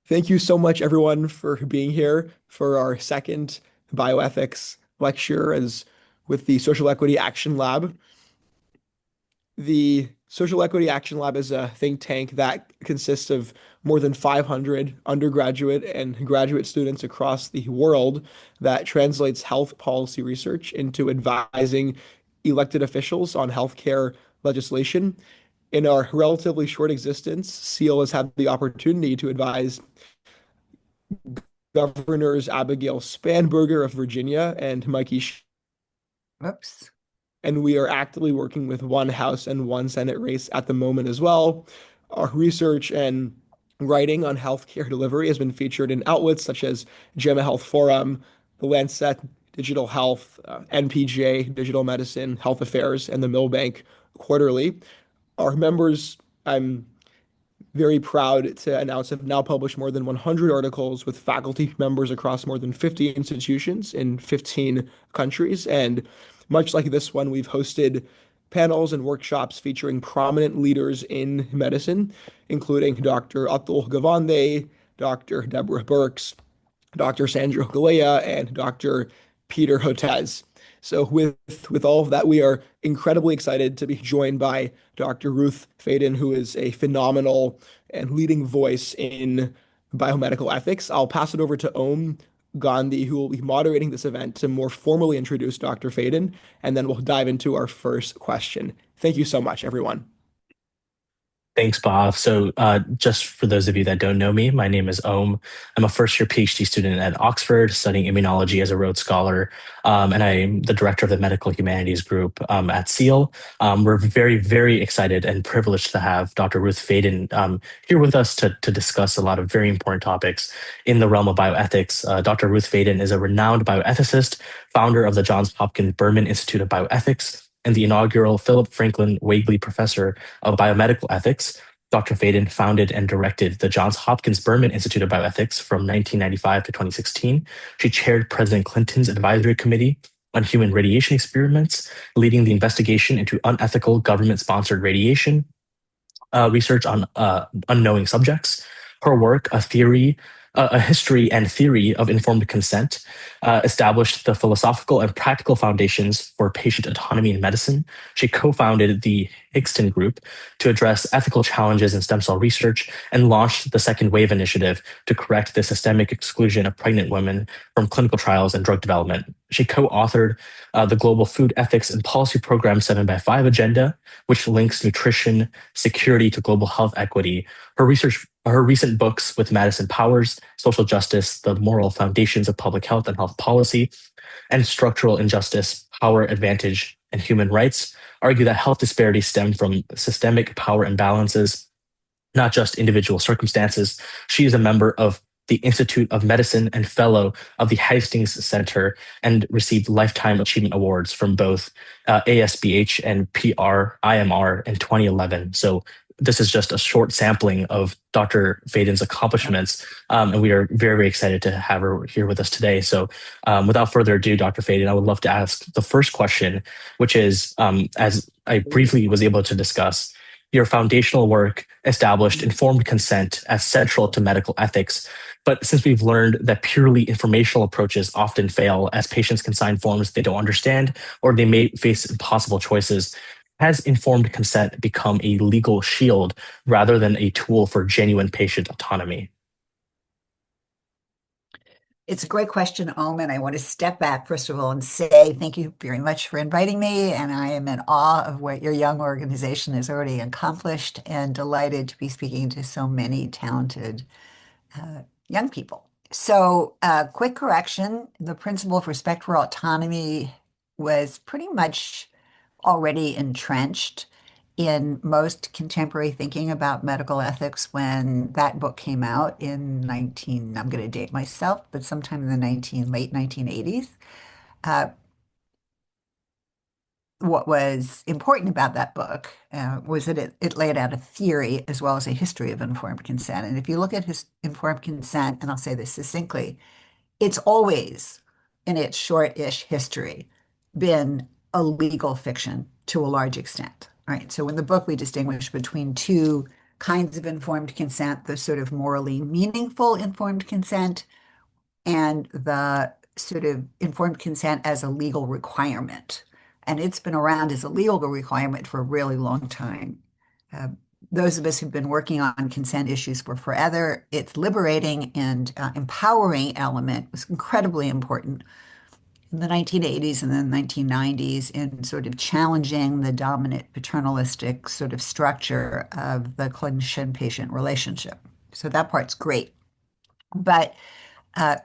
Thank you so much, everyone, for being here for our second bioethics lecture as with the Social Equity Action Lab. The Social Equity Action Lab is a think tank that consists of more than 500 undergraduate and graduate students across the world that translates health policy research into advising elected officials on healthcare legislation. In our relatively short existence, SEAL has had the opportunity to advise Governors Abigail Spanberger of Virginia and Mikey Whoops. and we are actively working with one House and one Senate race at the moment as well. Our research and writing on healthcare delivery has been featured in outlets such as JAMA Health Forum, The Lancet Digital Health, NPJ Digital Medicine, Health Affairs, and the Milbank Quarterly. Our members, I'm very proud to announce have now published more than 100 articles with faculty members across more than 50 institutions in 15 countries. And much like this one, we've hosted panels and workshops featuring prominent leaders in medicine, including Dr. Atul Gawande, Dr. Deborah Birx, Dr. Sandro Galea, and Dr. Peter Hotez. So with all of that, we are incredibly excited to be joined by Dr. Ruth Faden, who is a phenomenal and leading voice in biomedical ethics. I'll pass it over to Om Gandhi, who will be moderating this event to more formally introduce Dr. Faden, and then we'll dive into our first question. Thank you so much, everyone. Thanks, Bob. Just for those of you that don't know me, my name is Om. I'm a first year PhD student at Oxford, studying immunology as a Rhodes Scholar, and I'm the director of the Medical Humanities Group at SEAL. We're very, very excited and privileged to have Dr. Ruth Faden here with us to discuss a lot of very important topics in the realm of bioethics. Dr. Ruth Faden is a renowned bioethicist, founder of the Johns Hopkins Berman Institute of Bioethics, and the inaugural Philip Franklin Waigley Professor of Biomedical Ethics. Dr. Faden founded and directed the Johns Hopkins Berman Institute of Bioethics from 1995 to 2016. She chaired President Clinton's advisory committee on human radiation experiments, leading the investigation into unethical government-sponsored radiation research on unknowing subjects. Her work, a history and theory of informed consent, established the philosophical and practical foundations for patient autonomy in medicine. She co-founded the Higston Group to address ethical challenges in stem cell research and launched the Second Wave Initiative to correct the systemic exclusion of pregnant women from clinical trials and drug development. She co-authored the Global Food Ethics and Policy Program 7x5 Agenda, which links nutrition security to global health equity. Her recent books with Madison Powers, Social Justice, The Moral Foundations of Public Health and Health Policy, and Structural Injustice, Power Advantage, and Human Rights argue that health disparities stem from systemic power imbalances, not just individual circumstances. She is a member of the Institute of Medicine and fellow of the Hastings Center and received Lifetime Achievement Awards from both ASBH and PRIMR in 2011. So this is just a short sampling of Dr. Faden's accomplishments, and we are very, very excited to have her here with us today. Without further ado, Dr. Faden, I would love to ask the first question, which is, as I briefly was able to discuss, your foundational work established informed consent as central to medical ethics. But since we've learned that purely informational approaches often fail, as patients can sign forms they don't understand, or they may face impossible choices, has informed consent become a legal shield rather than a tool for genuine patient autonomy? It's a great question, Om, and I want to step back, first of all, and say thank you very much for inviting me. And I am in awe of what your young organization has already accomplished and delighted to be speaking to so many talented young people. Quick correction, the principle of respect for autonomy was pretty much already entrenched in most contemporary thinking about medical ethics when that book came out in 19, I'm going to date myself, but sometime in the late 1980s. Uh, what was important about that book was that it laid out a theory as well as a history of informed consent. And if you look at his informed consent, and I'll say this succinctly, it's always, in its short-ish history, been a legal fiction to a large extent. Right. So in the book, we distinguish between two kinds of informed consent, the sort of morally meaningful informed consent, and the sort of informed consent as a legal requirement. And it's been around as a legal requirement for a really long time. Uh, those of us who've been working on consent issues for forever, its liberating and empowering element was incredibly important in the 1980s and then 1990s in sort of challenging the dominant paternalistic sort of structure of the clinician-patient relationship. So that part's great. But uh,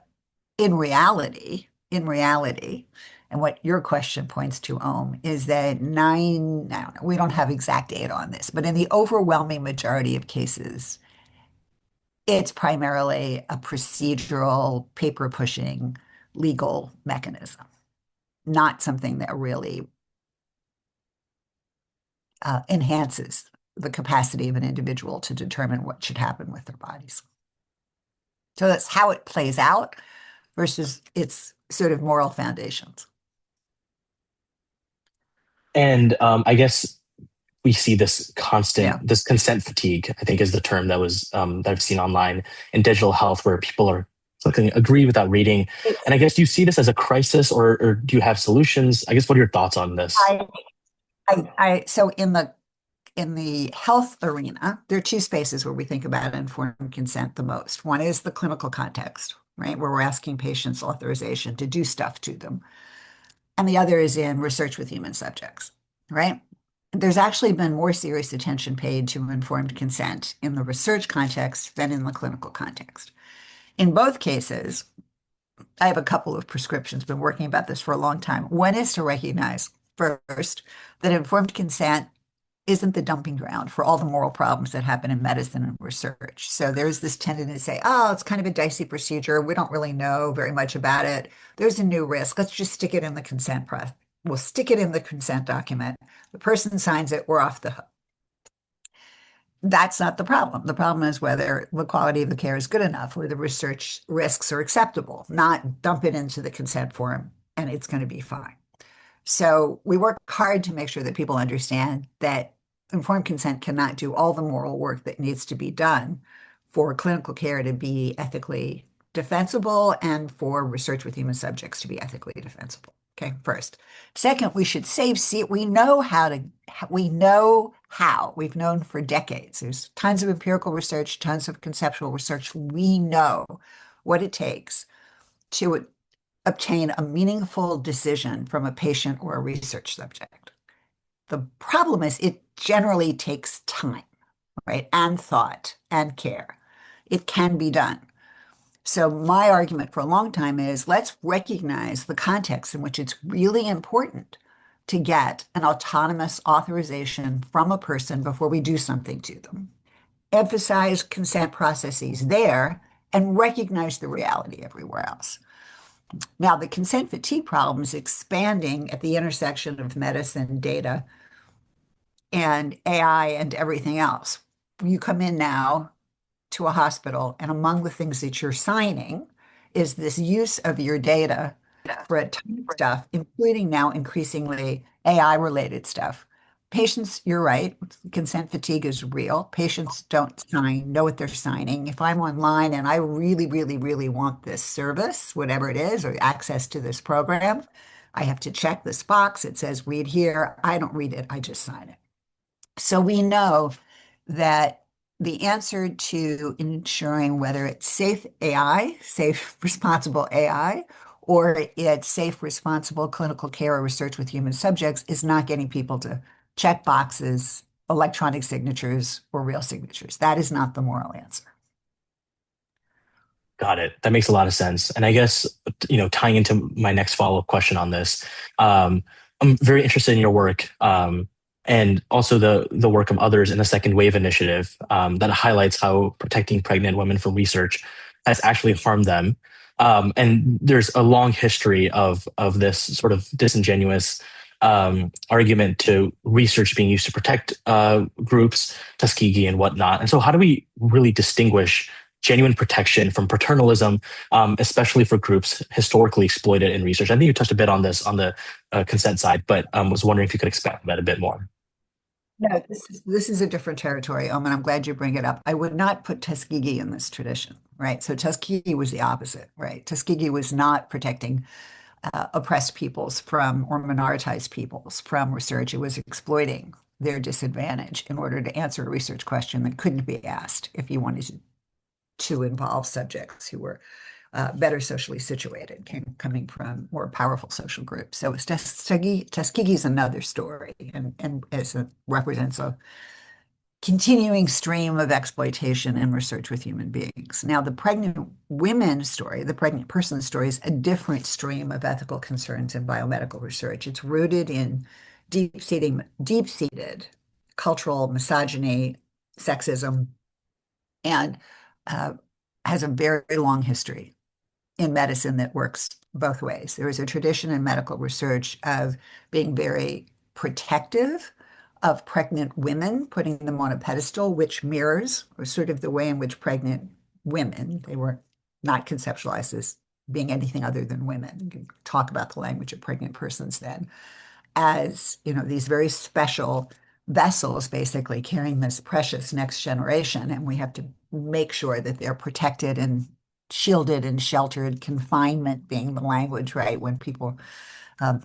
in reality, and what your question points to, Om, is that I don't know, we don't have exact data on this, but in the overwhelming majority of cases, it's primarily a procedural, paper pushing legal mechanism, not something that really enhances the capacity of an individual to determine what should happen with their bodies. So that's how it plays out versus its sort of moral foundations. And I guess we see this Yeah. this consent fatigue, I think is the term that I've seen online in digital health, where people are clicking agree without reading. And I guess, do you see this as a crisis, or do you have solutions? I guess, what are your thoughts on this? I, so in the health arena, there are two spaces where we think about informed consent the most. One is the clinical context, right, where we're asking patients authorization to do stuff to them. And the other is in research with human subjects, right? There's actually been more serious attention paid to informed consent in the research context than in the clinical context. In both cases, I have a couple of prescriptions, been working about this for a long time. One is to recognize first that informed consent isn't the dumping ground for all the moral problems that happen in medicine and research. So there's this tendency to say, oh, it's kind of a dicey procedure. We don't really know very much about it. There's a new risk. Let's just stick it in the consent process. We'll stick it in the consent document. The person signs it, we're off the hook. That's not the problem. The problem is whether the quality of the care is good enough or the research risks are acceptable, not dump it into the consent form and it's going to be fine. So we work hard to make sure that people understand that informed consent cannot do all the moral work that needs to be done for clinical care to be ethically defensible and for research with human subjects to be ethically defensible. Okay, first. Second, we should we know we've known for decades. There's tons of empirical research, tons of conceptual research. We know what it takes to obtain a meaningful decision from a patient or a research subject. The problem is it generally takes time, right? And thought and care. It can be done. So my argument for a long time is let's recognize the context in which it's really important to get an autonomous authorization from a person before we do something to them. Emphasize consent processes there and recognize the reality everywhere else. Now, the consent fatigue problem is expanding at the intersection of medicine, data, and AI and everything else. You come in now to a hospital, and among the things that you're signing is this use of your data for a ton of stuff, including now increasingly AI-related stuff. Patients, you're right, consent fatigue is real. Patients don't know what they're signing. If I'm online and I really, really, really want this service, whatever it is, or access to this program, I have to check this box. It says read here. I don't read it. I just sign it. So we know that the answer to ensuring whether it's safe AI, safe, responsible AI, or it's safe, responsible clinical care or research with human subjects is not getting people to check boxes, electronic signatures, or real signatures. That is not the moral answer. Got it. That makes a lot of sense. And I guess, tying into my next follow-up question on this, I'm very interested in your work, and also the work of others in the Second Wave Initiative, that highlights how protecting pregnant women from research has actually harmed them. And there's a long history of this sort of disingenuous argument to research being used to protect groups, Tuskegee and whatnot. And so, how do we really distinguish genuine protection from paternalism, especially for groups historically exploited in research? I think you touched a bit on this on the consent side, but was wondering if you could expand on that a bit more. No, this is a different territory, and I'm glad you bring it up. I would not put Tuskegee in this tradition, right? So Tuskegee was the opposite, right? Tuskegee was not protecting oppressed peoples from or minoritized peoples from research. It was exploiting their disadvantage in order to answer a research question that couldn't be asked if you wanted to involve subjects who were better socially situated, coming from more powerful social groups. So it's Tuskegee is another story, and represents a continuing stream of exploitation and research with human beings. Now, the pregnant women story, the pregnant person story, is a different stream of ethical concerns in biomedical research. It's rooted in deep-seated cultural misogyny, sexism, and uh, has a very long history in medicine that works both ways. There is a tradition in medical research of being very protective of pregnant women, putting them on a pedestal, which mirrors or sort of the way in which pregnant women, they were not conceptualized as being anything other than women. You can talk about the language of pregnant persons then as, these very special vessels basically carrying this precious next generation. And we have to make sure that they're protected and shielded and sheltered, confinement being the language, right? When people,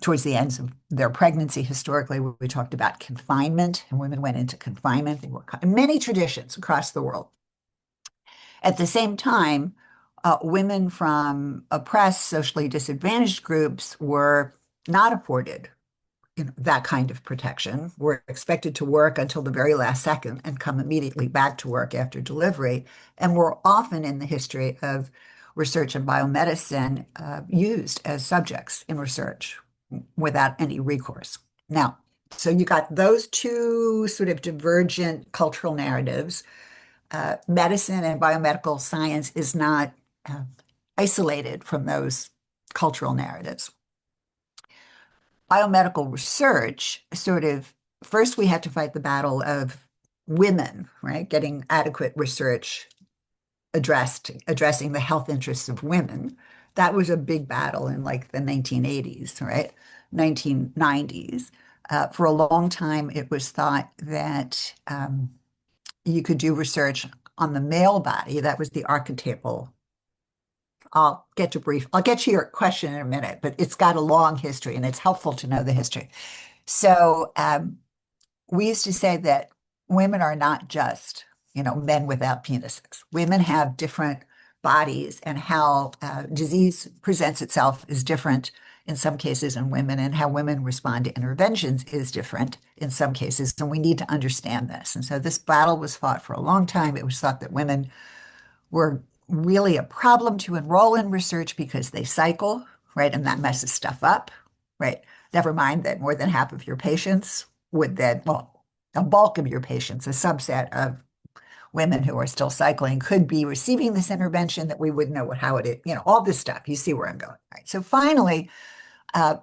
towards the ends of their pregnancy, historically, we talked about confinement, and women went into confinement. They were in many traditions across the world. At the same time, women from oppressed, socially disadvantaged groups were not afforded that kind of protection. We're expected to work until the very last second and come immediately back to work after delivery. And we're often in the history of research in biomedicine used as subjects in research without any recourse. Now, so you got those two sort of divergent cultural narratives. Medicine and biomedical science is not uh, isolated from those cultural narratives. Biomedical research sort of first we had to fight the battle of women, right? Getting adequate research addressing the health interests of women. That was a big battle in like the 1980s, right? 1990s. For a long time, it was thought that you could do research on the male body. That was the archetypal. I'll get to your question in a minute, but it's got a long history and it's helpful to know the history. So we used to say that women are not just, men without penises. Women have different bodies, and how disease presents itself is different in some cases in women, and how women respond to interventions is different in some cases. And we need to understand this. And so this battle was fought for a long time. It was thought that women were really a problem to enroll in research because they cycle, right? And that messes stuff up, right? Never mind that more than half of your patients would then, well, a bulk of your patients, a subset of women who are still cycling could be receiving this intervention that we wouldn't know how it is, all this stuff. You see where I'm going, right? So finally, uh,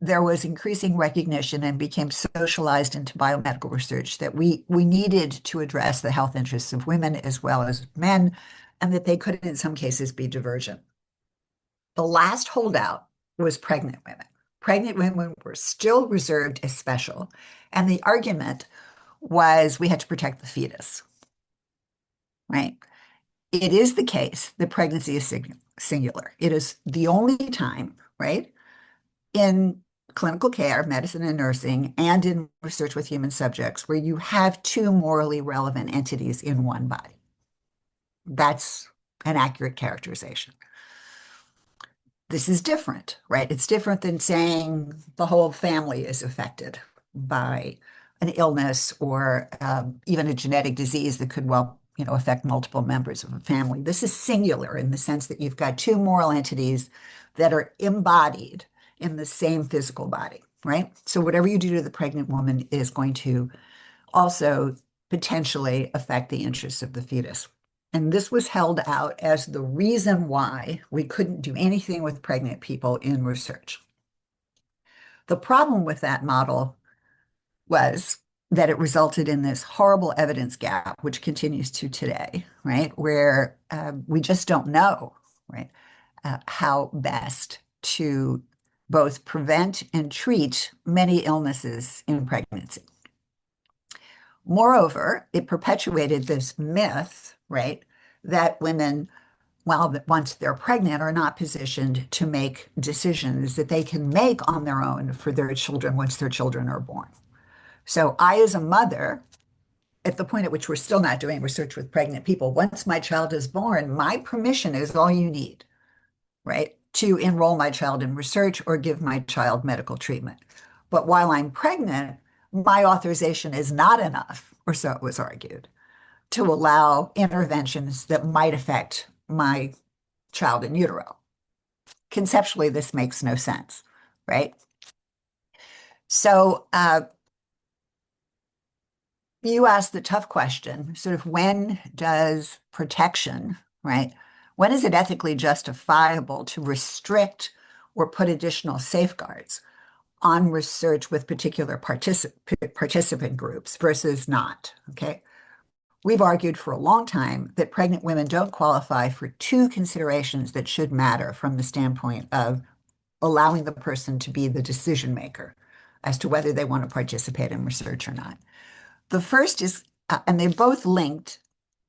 there was increasing recognition and became socialized into biomedical research that we needed to address the health interests of women as well as men, and that they could, in some cases, be divergent. The last holdout was pregnant women. Pregnant women were still reserved as special, and the argument was we had to protect the fetus, right? It is the case that pregnancy is singular. It is the only time, right, in clinical care, medicine and nursing, and in research with human subjects, where you have two morally relevant entities in one body. That's an accurate characterization. This is different, right? It's different than saying the whole family is affected by an illness or even a genetic disease that could affect multiple members of a family. This is singular in the sense that you've got two moral entities that are embodied in the same physical body, right? So whatever you do to the pregnant woman is going to also potentially affect the interests of the fetus. And this was held out as the reason why we couldn't do anything with pregnant people in research. The problem with that model was that it resulted in this horrible evidence gap, which continues to today, right? Where we just don't know, right, how best to both prevent and treat many illnesses in pregnancy. Moreover, it perpetuated this myth, right, that women, well, once they're pregnant, are not positioned to make decisions that they can make on their own for their children once their children are born. So I, as a mother, at the point at which we're still not doing research with pregnant people, once my child is born, my permission is all you need, right, to enroll my child in research or give my child medical treatment. But while I'm pregnant, my authorization is not enough, or so it was argued, to allow interventions that might affect my child in utero. Conceptually, this makes no sense, right? So you asked the tough question, sort of when does protection, right? When is it ethically justifiable to restrict or put additional safeguards on research with particular participant groups versus not, okay? We've argued for a long time that pregnant women don't qualify for two considerations that should matter from the standpoint of allowing the person to be the decision maker as to whether they want to participate in research or not. The first is, and they're both linked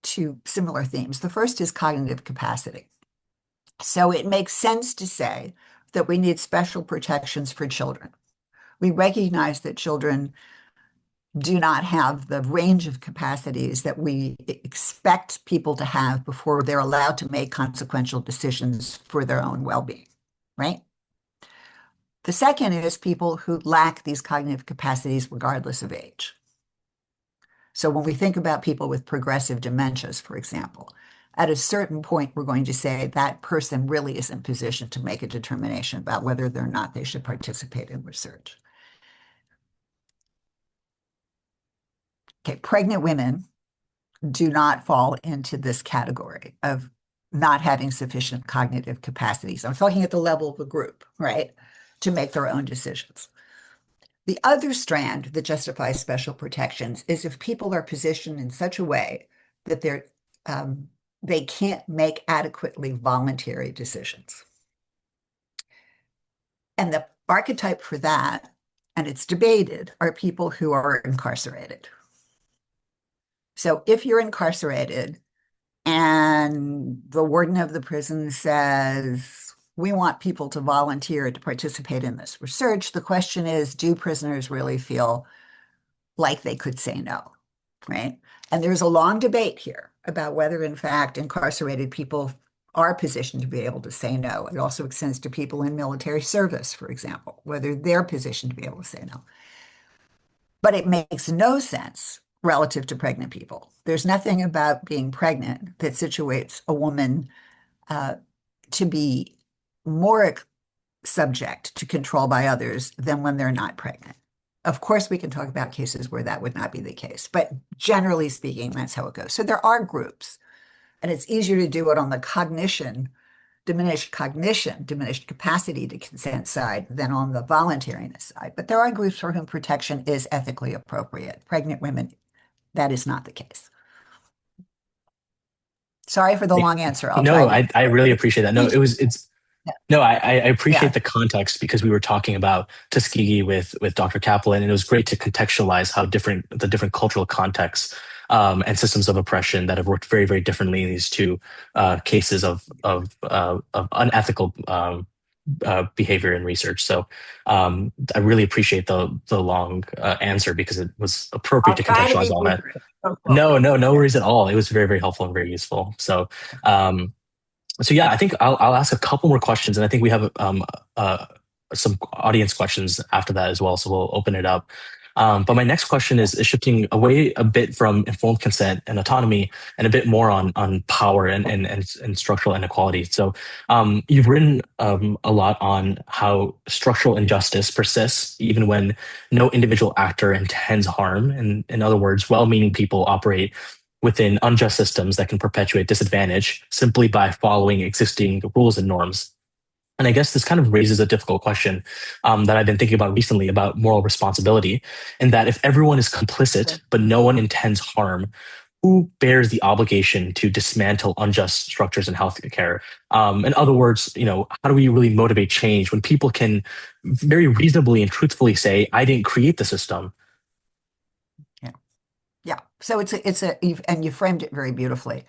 to similar themes. The first is cognitive capacity. So it makes sense to say that we need special protections for children. We recognize that children do not have the range of capacities that we expect people to have before they're allowed to make consequential decisions for their own well-being, right? The second is people who lack these cognitive capacities regardless of age. So when we think about people with progressive dementias, for example, at a certain point, we're going to say that person really isn't positioned to make a determination about whether or not they should participate in research. Okay, pregnant women do not fall into this category of not having sufficient cognitive capacities. I'm talking at the level of the group, right, to make their own decisions. The other strand that justifies special protections is if people are positioned in such a way that they can't make adequately voluntary decisions. And the archetype for that, and it's debated, are people who are incarcerated. So if you're incarcerated and the warden of the prison says, we want people to volunteer to participate in this research, the question is, do prisoners really feel like they could say no, right? And there's a long debate here about whether, in fact, incarcerated people are positioned to be able to say no. It also extends to people in military service, for example, whether they're positioned to be able to say no. But it makes no sense relative to pregnant people. There's nothing about being pregnant that situates a woman to be more subject to control by others than when they're not pregnant. Of course, we can talk about cases where that would not be the case, but generally speaking, that's how it goes. So there are groups, and it's easier to do it on the diminished capacity to consent side than on the voluntariness side. But there are groups for whom protection is ethically appropriate. Pregnant women, that is not the case. Sorry for the long answer. I'll try No, to. I really appreciate that. No, Yeah. no, I appreciate Yeah. the context because we were talking about Tuskegee with Dr. Kaplan, and it was great to contextualize how the different cultural contexts and systems of oppression that have worked very, very differently in these two cases of unethical behavior in research. So I really appreciate the long answer because it was appropriate I'll to try to contextualize be all that. brief. Oh, cool. No Yeah. worries at all. It was very, very helpful and very useful. So yeah, I think I'll ask a couple more questions, and I think we have some audience questions after that as well. So we'll open it up. But my next question is shifting away a bit from informed consent and autonomy, and a bit more on power and structural inequality. So you've written a lot on how structural injustice persists even when no individual actor intends harm. And in other words, well-meaning people operate within unjust systems that can perpetuate disadvantage simply by following existing rules and norms. And I guess this kind of raises a difficult question that I've been thinking about recently about moral responsibility, in that if everyone is complicit, but no one intends harm, who bears the obligation to dismantle unjust structures in healthcare? In other words, how do we really motivate change when people can very reasonably and truthfully say, I didn't create the system? Yeah. Yeah. So and you framed it very beautifully.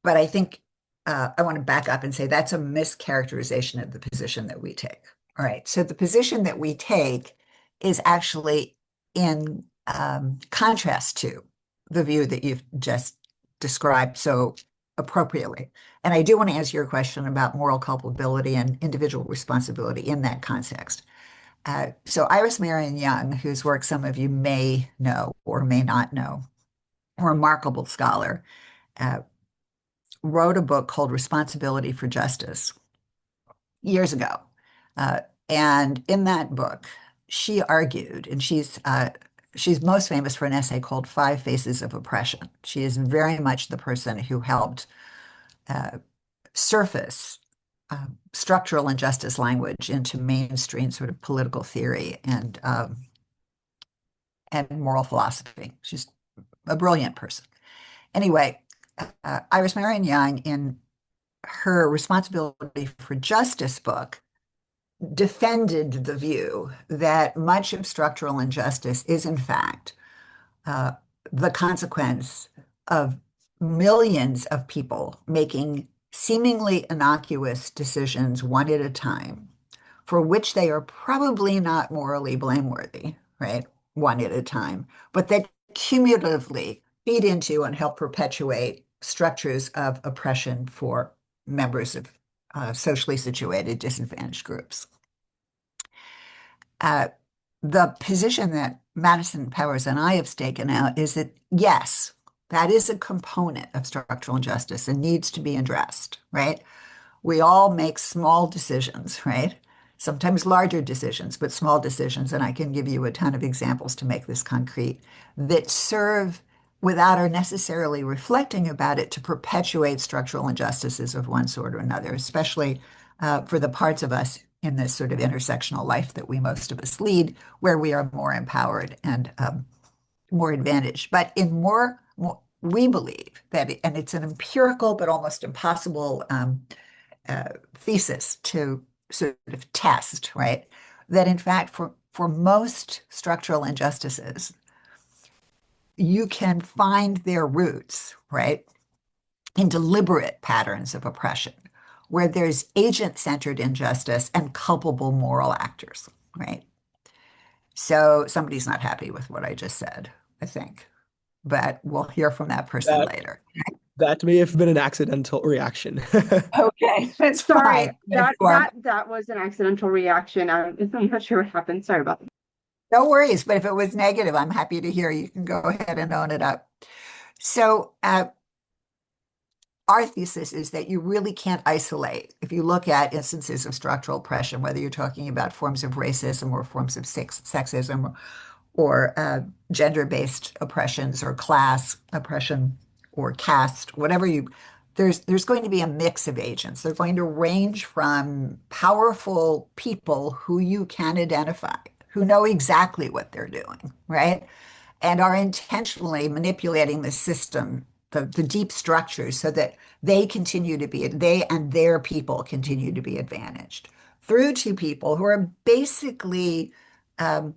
But I think I want to back up and say that's a mischaracterization of the position that we take. All right. So the position that we take is actually in contrast to the view that you've just described so appropriately. And I do want to answer your question about moral culpability and individual responsibility in that context. So Iris Marion Young, whose work some of you may know or may not know, a remarkable scholar, uh, wrote a book called Responsibility for Justice years ago. Uh, and in that book, she argued, and she's most famous for an essay called Five Faces of Oppression. She is very much the person who helped uh, surface structural injustice language into mainstream sort of political theory and moral philosophy. She's a brilliant person. Anyway, Iris Marion Young, in her Responsibility for Justice book, defended the view that much of structural injustice is, in fact, uh, the consequence of millions of people making seemingly innocuous decisions one at a time, for which they are probably not morally blameworthy, right? One at a time, but that cumulatively feed into and help perpetuate structures of oppression for members of socially situated disadvantaged groups. Uh, the position that Madison Powers and I have taken out is that, yes, that is a component of structural injustice and needs to be addressed, right? We all make small decisions, right? Sometimes larger decisions, but small decisions. And I can give you a ton of examples to make this concrete that serve without our necessarily reflecting about it to perpetuate structural injustices of one sort or another, especially for the parts of us in this sort of intersectional life that we most of us lead, where we are more empowered and more advantaged. But we believe that, and it's an empirical but almost impossible thesis to sort of test, right? That in fact, for most structural injustices, you can find their roots, right, in deliberate patterns of oppression, where there's agent-centered injustice and culpable moral actors, right? So somebody's not happy with what I just said, I think, but we'll hear from that person That later. that may have been an accidental reaction. Okay, that's Sorry, fine. If you are, that was an accidental reaction. I'm not sure what happened. Sorry about that. no worries, but if it was negative, I'm happy to hear. You can go ahead and own it up. So, our thesis is that you really can't isolate. If you look at instances of structural oppression, whether you're talking about forms of racism or forms of sexism or gender-based oppressions or class oppression or caste, whatever there's going to be a mix of agents. They're going to range from powerful people who you can identify, who know exactly what they're doing, right? And are intentionally manipulating the system, the deep structures, so that they and their people continue to be advantaged, through to people who are basically um,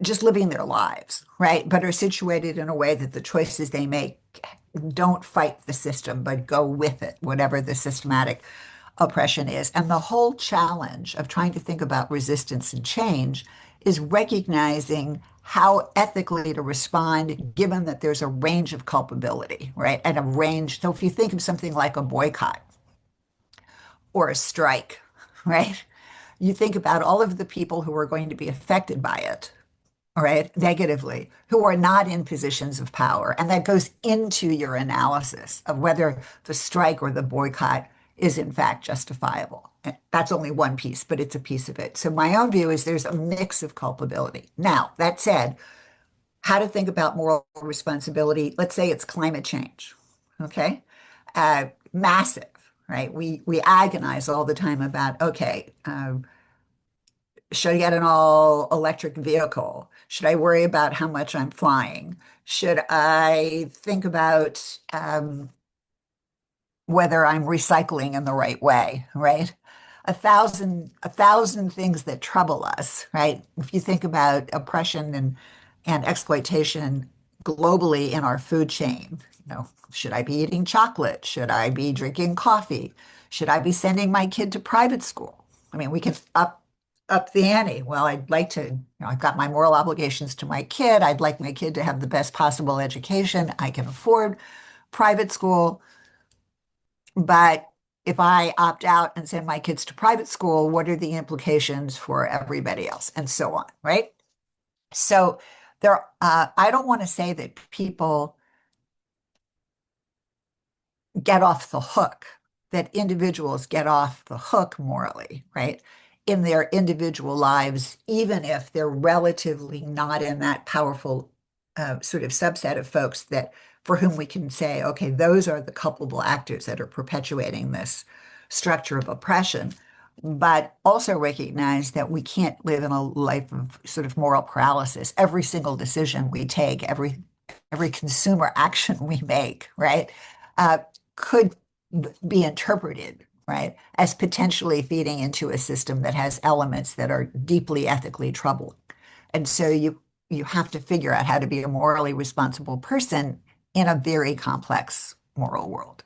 just living their lives, right? But are situated in a way that the choices they make don't fight the system, but go with it, whatever the systematic oppression is. And the whole challenge of trying to think about resistance and change is recognizing how ethically to respond, given that there's a range of culpability, right? And a range. So if you think of something like a boycott or a strike, right? You think about all of the people who are going to be affected by it, all right, negatively, who are not in positions of power. And that goes into your analysis of whether the strike or the boycott is in fact justifiable. And that's only one piece, but it's a piece of it. So my own view is there's a mix of culpability. Now, that said, how to think about moral responsibility, let's say it's climate change, okay? Massive, right? We agonize all the time about, okay, should I get an all electric vehicle? Should I worry about how much I'm flying? Should I think about whether I'm recycling in the right way, right? A thousand things that trouble us, right? If you think about oppression and exploitation globally in our food chain. Should I be eating chocolate? Should I be drinking coffee? Should I be sending my kid to private school? I mean, we can up the ante. Well, I'd like to, I've got my moral obligations to my kid. I'd like my kid to have the best possible education. I can afford private school. But if I opt out and send my kids to private school, what are the implications for everybody else? And so on, right? So I don't want to say that people get off the hook, that individuals get off the hook morally, right? In their individual lives, even if they're relatively not in that powerful sort of subset of folks that for whom we can say, okay, those are the culpable actors that are perpetuating this structure of oppression, but also recognize that we can't live in a life of sort of moral paralysis. Every single decision we take, every consumer action we make, right, uh, could be interpreted, right, as potentially feeding into a system that has elements that are deeply ethically troubling. And so you have to figure out how to be a morally responsible person in a very complex moral world.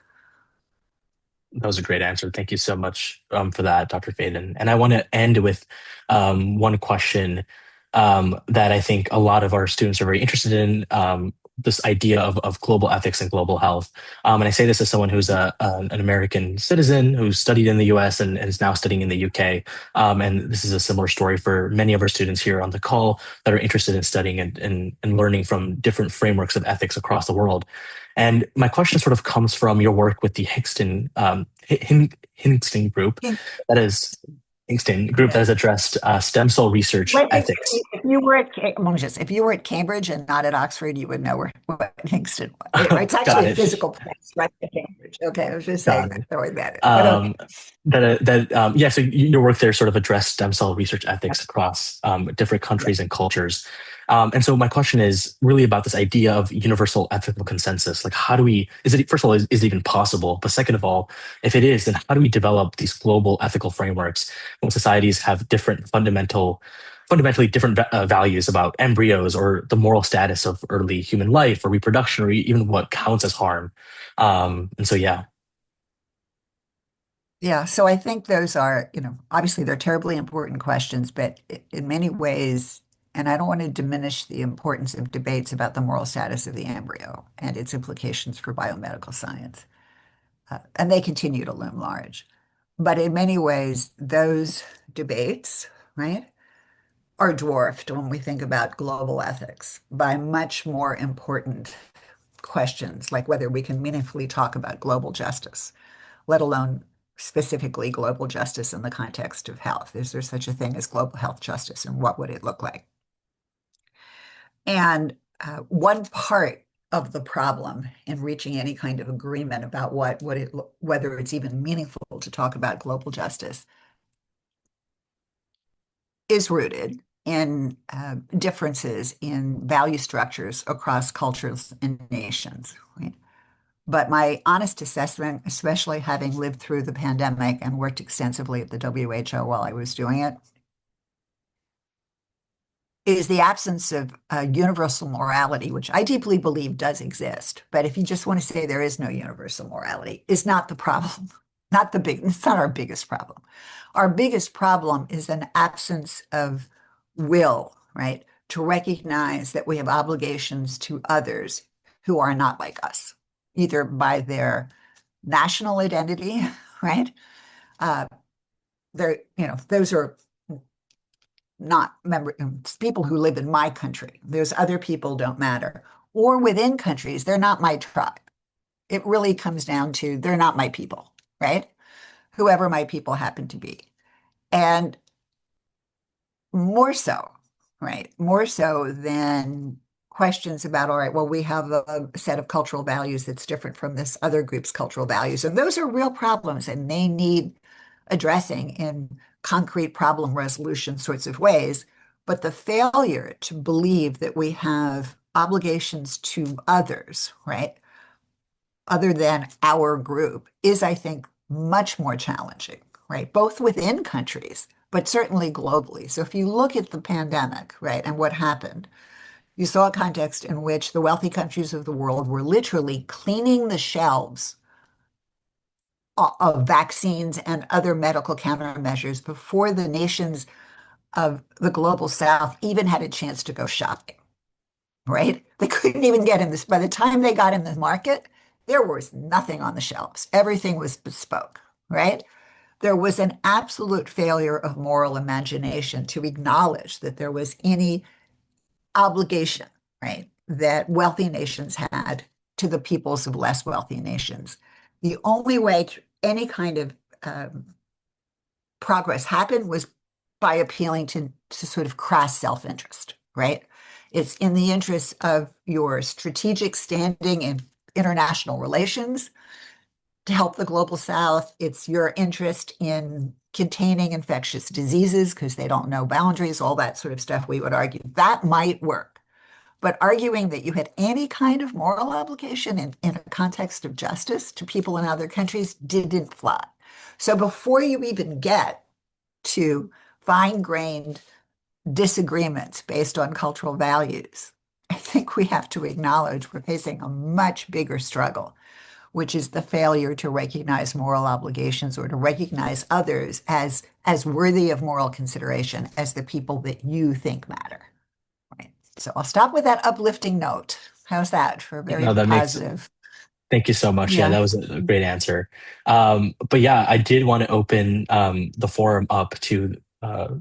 That was a great answer. Thank you so much for that, Dr. Faden. And I want to end with one question that I think a lot of our students are very interested in, this idea of global ethics and global health. And I say this as someone who's an American citizen who studied in the US and is now studying in the UK. And this is a similar story for many of our students here on the call that are interested in studying and learning from different frameworks of ethics across the world. And my question sort of comes from your work with the Hingston group, Yeah. that is Hingston group that has addressed stem cell research Wait, ethics. if you were at if you were at Cambridge and not at Oxford, you would know where what Kingston was. It's actually Got a it. physical place, right? At Cambridge. Okay, I was just saying Got that, it. throwing that in. But okay. Um, yeah, so your work there sort of addressed stem cell research ethics across different Yeah. countries and cultures. And so my question is really about this idea of universal ethical consensus. Like, how do we, is it, first of all, is it even possible? But second of all, if it is, then how do we develop these global ethical frameworks when societies have different fundamentally different values about embryos or the moral status of early human life or reproduction or even what counts as harm? And so, yeah. Yeah, so I think those are, obviously they're terribly important questions, but in many ways, and I don't want to diminish the importance of debates about the moral status of the embryo and its implications for biomedical science. And they continue to loom large. But in many ways, those debates, right, are dwarfed when we think about global ethics by much more important questions, like whether we can meaningfully talk about global justice, let alone specifically global justice in the context of health. Is there such a thing as global health justice, and what would it look like? And one part of the problem in reaching any kind of agreement about whether it's even meaningful to talk about global justice is rooted in differences in value structures across cultures and nations. Right? But my honest assessment, especially having lived through the pandemic and worked extensively at the WHO while I was doing it, is the absence of universal morality, which I deeply believe does exist. But if you just want to say there is no universal morality, is not the problem. It's not our biggest problem. Our biggest problem is an absence of will, right? To recognize that we have obligations to others who are not like us, either by their national identity, right? Uh, those are not people who live in my country. Those other people don't matter. Or within countries, they're not my tribe. It really comes down to they're not my people, right? Whoever my people happen to be. And more so, right? More so than questions about, all right, well, we have a set of cultural values that's different from this other group's cultural values. And those are real problems and they need addressing in concrete problem resolution sorts of ways. But the failure to believe that we have obligations to others, right, other than our group is, I think, much more challenging, right, both within countries, but certainly globally. So if you look at the pandemic, right, and what happened, You saw a context in which the wealthy countries of the world were literally cleaning the shelves of vaccines and other medical countermeasures before the nations of the global south even had a chance to go shopping, right? They couldn't even get in this. By the time they got in the market, there was nothing on the shelves. Everything was bespoke, right? There was an absolute failure of moral imagination to acknowledge that there was any obligation, right, that wealthy nations had to the peoples of less wealthy nations. The only way any kind of progress happened was by appealing to sort of crass self-interest, right? It's in the interest of your strategic standing in international relations to help the global south. It's your interest in containing infectious diseases because they don't know boundaries, all that sort of stuff. We would argue that might work. But arguing that you had any kind of moral obligation in a context of justice to people in other countries didn't fly. So before you even get to fine-grained disagreements based on cultural values, I think we have to acknowledge we're facing a much bigger struggle, which is the failure to recognize moral obligations or to recognize others as worthy of moral consideration as the people that you think matter. Right. So I'll stop with that uplifting note. How's that for a very No, that makes positive? Thank you so much. Yeah, Yeah. that was a great answer. But yeah, I did want to open the forum up to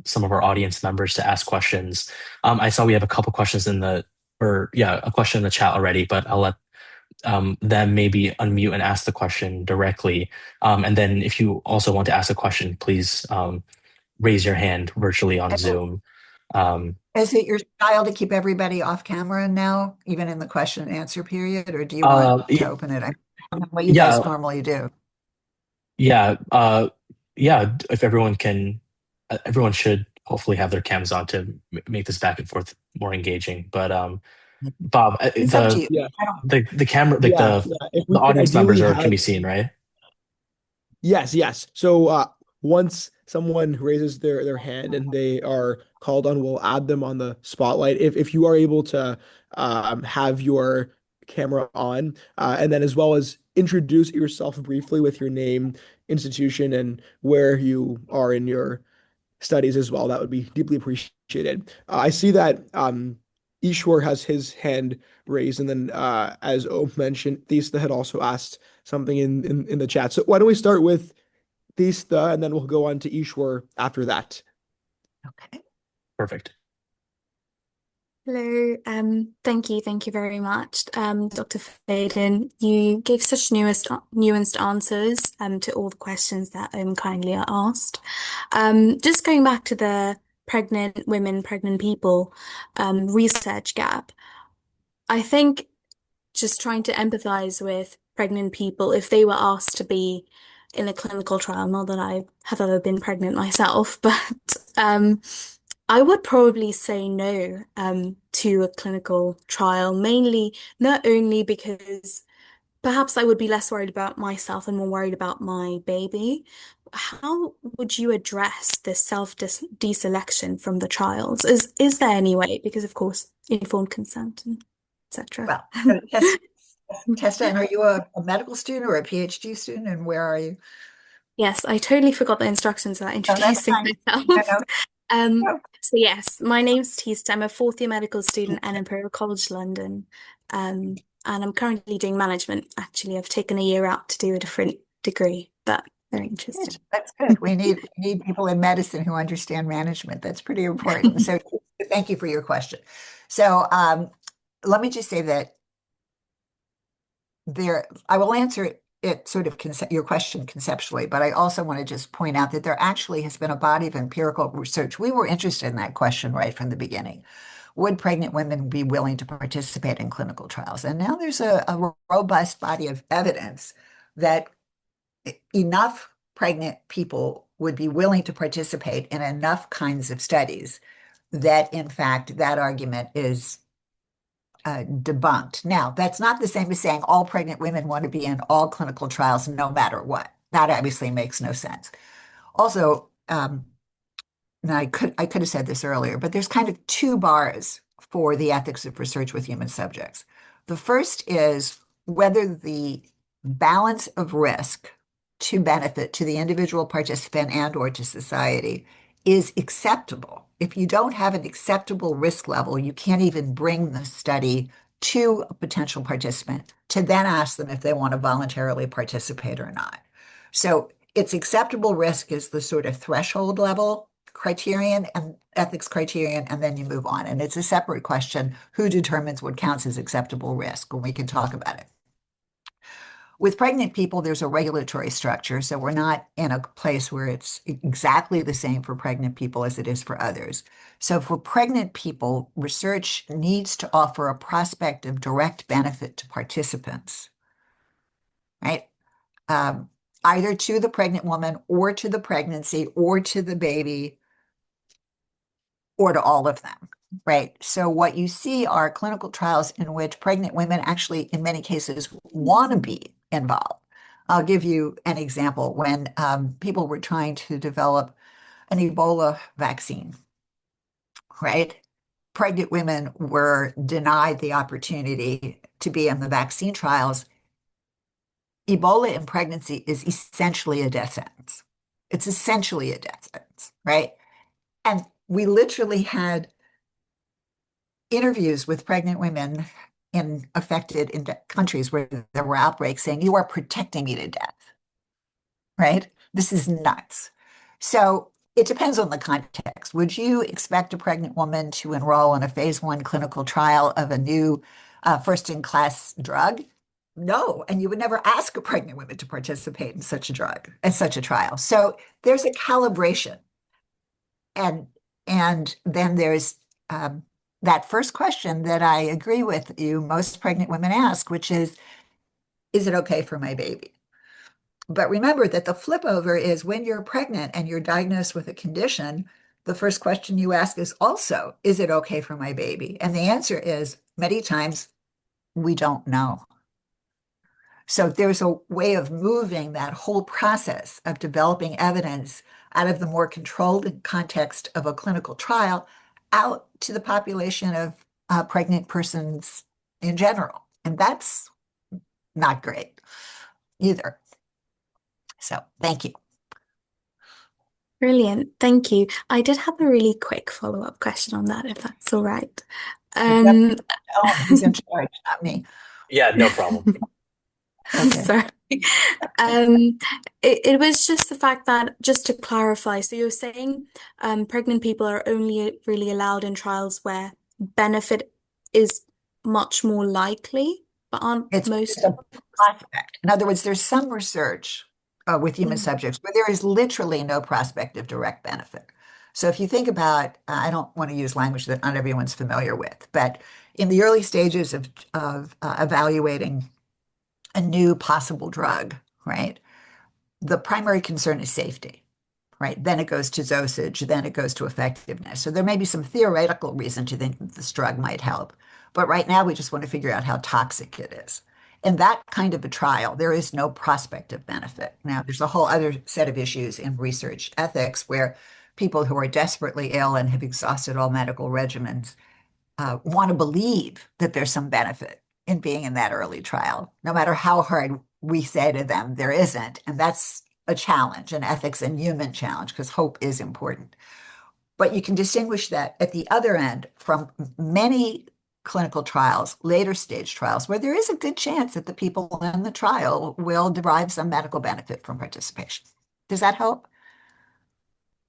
some of our audience members to ask questions. I saw we have a couple questions a question in the chat already, but I'll let them maybe unmute and ask the question directly. And then if you also want to ask a question, please raise your hand virtually on Zoom. Um, Is it your style to keep everybody off camera now, even in the question and answer period, or do you want to open it? I don't know what you guys yeah, normally do. Yeah, yeah. If everyone should hopefully have their cams on to make this back and forth more engaging. But Bob, It's up to you. Yeah, I don't. the camera, like yeah, yeah. If the we could audience members ideally are can have be seen, right? Yes, yes. So once someone raises their hand and they are called on, we'll add them on the spotlight. If you are able to have your camera on, and then as well as introduce yourself briefly with your name, institution, and where you are in your studies as well, that would be deeply appreciated. I see that Ishwar has his hand raised, and then as O mentioned, Thista had also asked something in the chat. So why don't we start with Thista, and then we'll go on to Ishwar after that. Okay. Perfect. Hello, thank you very much, Dr. Faden. You gave such nuanced answers to all the questions that kindly are asked. Just going back to the pregnant women, pregnant people research gap, I think just trying to empathize with pregnant people if they were asked to be in a clinical trial, not that I have ever been pregnant myself, but I would probably say no to a clinical trial, mainly not only because perhaps I would be less worried about myself and more worried about my baby. How would you address this self-deselection from the trials? Is there any way? Because of course, informed consent and etc. Well, Testa, and are you a medical student or a PhD student, and where are you? Yes, I totally forgot the instructions about Oh, that's introducing fine. No, myself. no, no. So yes, my name's Tista. I'm a fourth year medical student at Imperial College London. And I'm currently doing management. Actually, I've taken a year out to do a different degree, but very interesting. Good. That's good. We need people in medicine who understand management. That's pretty important. So thank you for your question. So let me just say that I will answer it sort of your question conceptually, but I also want to just point out that there actually has been a body of empirical research. We were interested in that question right from the beginning. Would pregnant women be willing to participate in clinical trials? And now there's a robust body of evidence that enough pregnant people would be willing to participate in enough kinds of studies that, in fact, that argument is debunked. Now, that's not the same as saying all pregnant women want to be in all clinical trials no matter what. That obviously makes no sense. Also, and I could have said this earlier, but there's kind of two bars for the ethics of research with human subjects. The first is whether the balance of risk to benefit to the individual participant and or to society is acceptable. If you don't have an acceptable risk level, you can't even bring the study to a potential participant to then ask them if they want to voluntarily participate or not. So it's acceptable risk is the sort of threshold level criterion and ethics criterion, and then you move on. And it's a separate question, who determines what counts as acceptable risk, and we can talk about it. With pregnant people, there's a regulatory structure, so we're not in a place where it's exactly the same for pregnant people as it is for others. So for pregnant people, research needs to offer a prospect of direct benefit to participants, right? Either to the pregnant woman or to the pregnancy or to the baby or to all of them, right? So what you see are clinical trials in which pregnant women actually, in many cases, want to be involved. I'll give you an example. When people were trying to develop an Ebola vaccine, right? Pregnant women were denied the opportunity to be in the vaccine trials. Ebola in pregnancy is essentially a death sentence. It's essentially a death sentence, right? And we literally had interviews with pregnant women in affected countries where there were outbreaks saying, you are protecting me to death, right? This is nuts. So it depends on the context. Would you expect a pregnant woman to enroll in a phase 1 clinical trial of a new first-in-class drug? No, and you would never ask a pregnant woman to participate in such a drug, in such a trial. So there's a calibration. And then there's that first question that I agree with you, most pregnant women ask, which is it okay for my baby? But remember that the flip over is when you're pregnant and you're diagnosed with a condition, the first question you ask is also, is it okay for my baby? And the answer is many times, we don't know. So there's a way of moving that whole process of developing evidence out of the more controlled context of a clinical trial out to the population of pregnant persons in general. And that's not great either. So thank you. Brilliant. Thank you. I did have a really quick follow-up question on that, if that's all right. He's in charge, not me. Yeah, no problem. Okay. Sorry. It was just the fact that, just to clarify, so you're saying pregnant people are only really allowed in trials where benefit is much more likely, but aren't It's most. a prospect. In other words, there's some research with human Mm, subjects where there is literally no prospect of direct benefit. So if you think about, I don't want to use language that not everyone's familiar with, but in the early stages of evaluating a new possible drug, right? The primary concern is safety, right? Then it goes to dosage, then it goes to effectiveness. So there may be some theoretical reason to think that this drug might help. But right now, we just want to figure out how toxic it is. In that kind of a trial, there is no prospect of benefit. Now, there's a whole other set of issues in research ethics where people who are desperately ill and have exhausted all medical regimens want to believe that there's some benefit in being in that early trial, no matter how hard we say to them there isn't. And that's a challenge, an ethics and human challenge, because hope is important. But you can distinguish that at the other end from many clinical trials, later stage trials, where there is a good chance that the people in the trial will derive some medical benefit from participation. Does that help?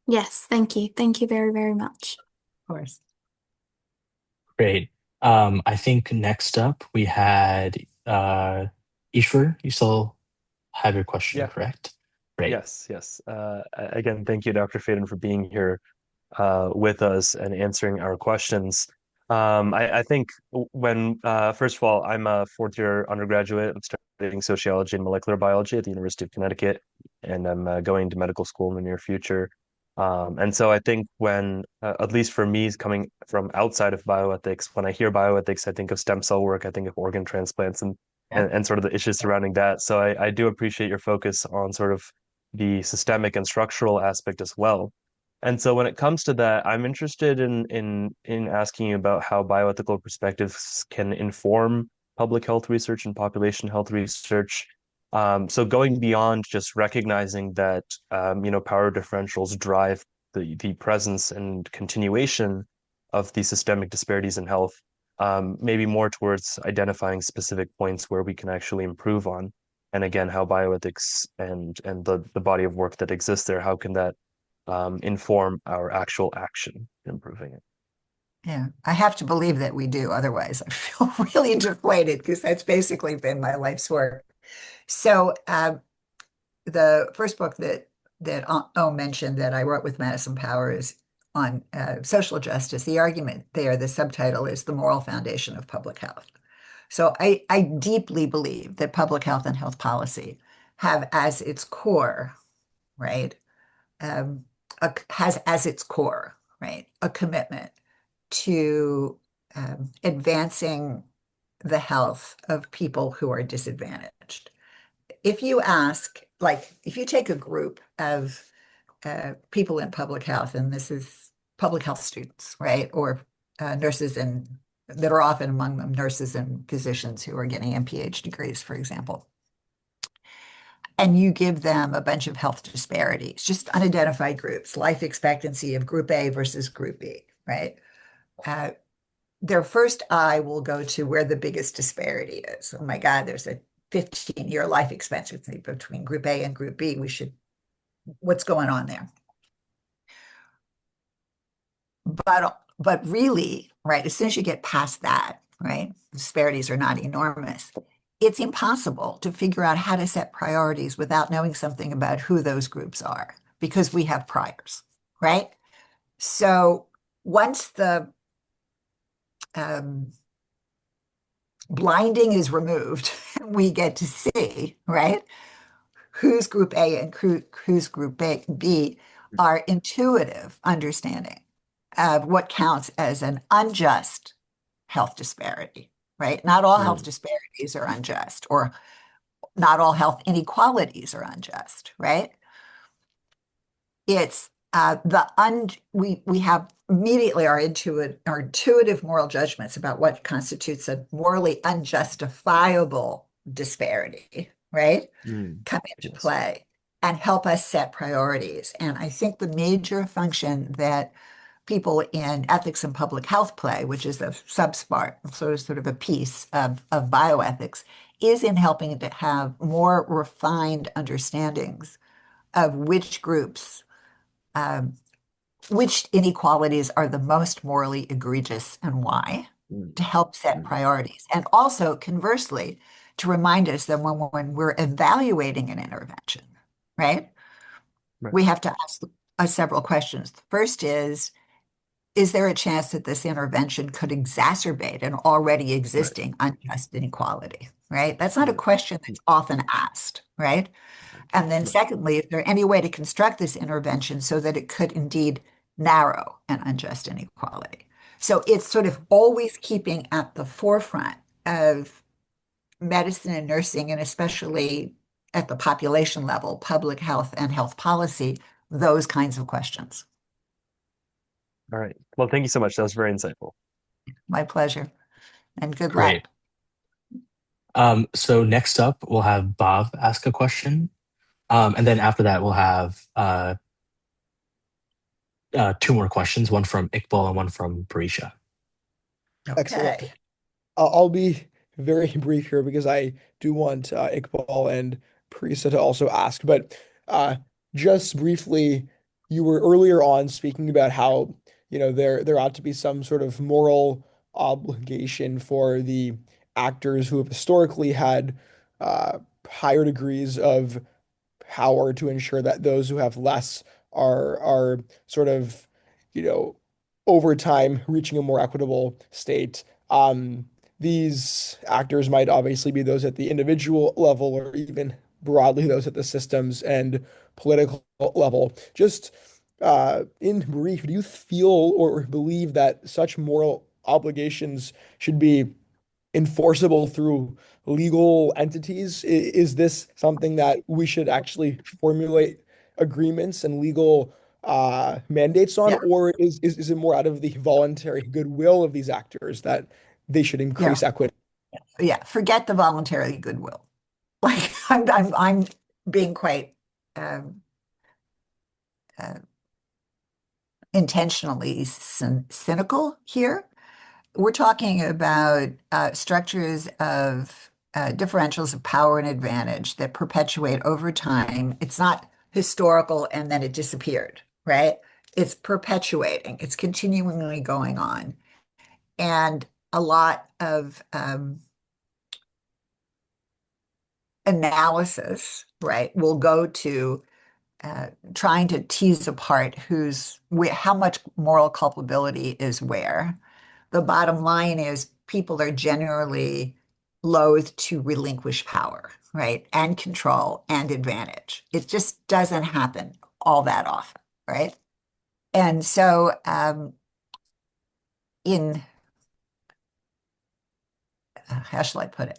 yes, thank you. Thank you very, very much. Of course. Great. I think next up we had Ishver. You still have your question, Yeah, correct? Great. yes. Again, thank you, Dr. Faden, for being here with us and answering our questions. I think when, first of all, I'm a fourth year undergraduate. I'm studying sociology and molecular biology at the University of Connecticut, and I'm going to medical school in the near future. And so I think when, at least for me, coming from outside of bioethics, when I hear bioethics, I think of stem cell work, I think of organ transplants Yeah. and sort of the issues surrounding that. So I do appreciate your focus on sort of the systemic and structural aspect as well. And so when it comes to that, I'm interested in asking you about how bioethical perspectives can inform public health research and population health research. So going beyond just recognizing that power differentials drive the presence and continuation of the systemic disparities in health, maybe more towards identifying specific points where we can actually improve on. And again, how bioethics and the body of work that exists there, how can that inform our actual action in improving it? Yeah, I have to believe that we do. Otherwise, I feel really deflated because that's basically been my life's work. So, the first book that O mentioned that I wrote with Madison Powers on social justice, the argument there, the subtitle is The Moral Foundation of Public Health. So I deeply believe that public health and health policy have as its core, right, um, has as its core, right, a commitment to advancing the health of people who are disadvantaged. If you ask, like, if you take a group of people in public health, and this is public health students, right, or nurses and that are often among them nurses and physicians who are getting MPH degrees, for example, and you give them a bunch of health disparities, just unidentified groups, life expectancy of group A versus group B, right? Uh, their first eye will go to where the biggest disparity is. Oh my God, there's a 15-year life expectancy between group A and group B. What's going on there? But really, right, as soon as you get past that, right, disparities are not enormous. It's impossible to figure out how to set priorities without knowing something about who those groups are because we have priors, right? So once the um, blinding is removed, we get to see, right, who's group A and who's group B, our intuitive understanding of what counts as an unjust health disparity, right? Not all health Mm, disparities are unjust, or not all health inequalities are unjust, right? It's we have immediately our intuitive moral judgments about what constitutes a morally unjustifiable disparity, right? mm, Come into yes. play and help us set priorities. And I think the major function that people in ethics and public health play, which is a subpart, sort of a piece of bioethics, is in helping to have more refined understandings of which groups, um, which inequalities are the most morally egregious and why, Mm, to help set mm, priorities. And also, conversely, to remind us that when we're evaluating an intervention, right, right. we have to ask several questions. The first is there a chance that this intervention could exacerbate an already Right. existing unjust inequality, right? That's not a Mm, question mm, that's often asked, right? And then right. secondly, is there any way to construct this intervention so that it could indeed narrow an unjust inequality? So it's sort of always keeping at the forefront of medicine and nursing, and especially at the population level, public health and health policy, those kinds of questions. All right. Well, thank you so much. That was very insightful. My pleasure, and good Great. luck. So next up, we'll have Bob ask a question. And then after that, we'll have two more questions, one from Iqbal and one from Parisha. Excellent. Okay. I'll be very brief here because I do want Iqbal and Parisa to also ask. But uh, just briefly, you were earlier on speaking about how, there ought to be some sort of moral obligation for the actors who have historically had uh, higher degrees of power to ensure that those who have less are sort of, you know, over time reaching a more equitable state. These actors might obviously be those at the individual level or even broadly those at the systems and political level. Just in brief, do you feel or believe that such moral obligations should be enforceable through legal entities? Is this something that we should actually formulate agreements and legal mandates on, Yeah. or is it more out of the voluntary goodwill of these actors that they should Yeah. increase equity? Yeah. Forget the voluntary goodwill. Like I'm being quite um, uh, intentionally cynical here. We're talking about structures of differentials of power and advantage that perpetuate over time. It's not historical and then it disappeared, right? It's perpetuating, it's continually going on. And a lot of analysis, right, will go to trying to tease apart how much moral culpability is where. The bottom line is people are generally loath to relinquish power, right? And control and advantage. It just doesn't happen all that often, right? And so in, how shall I put it?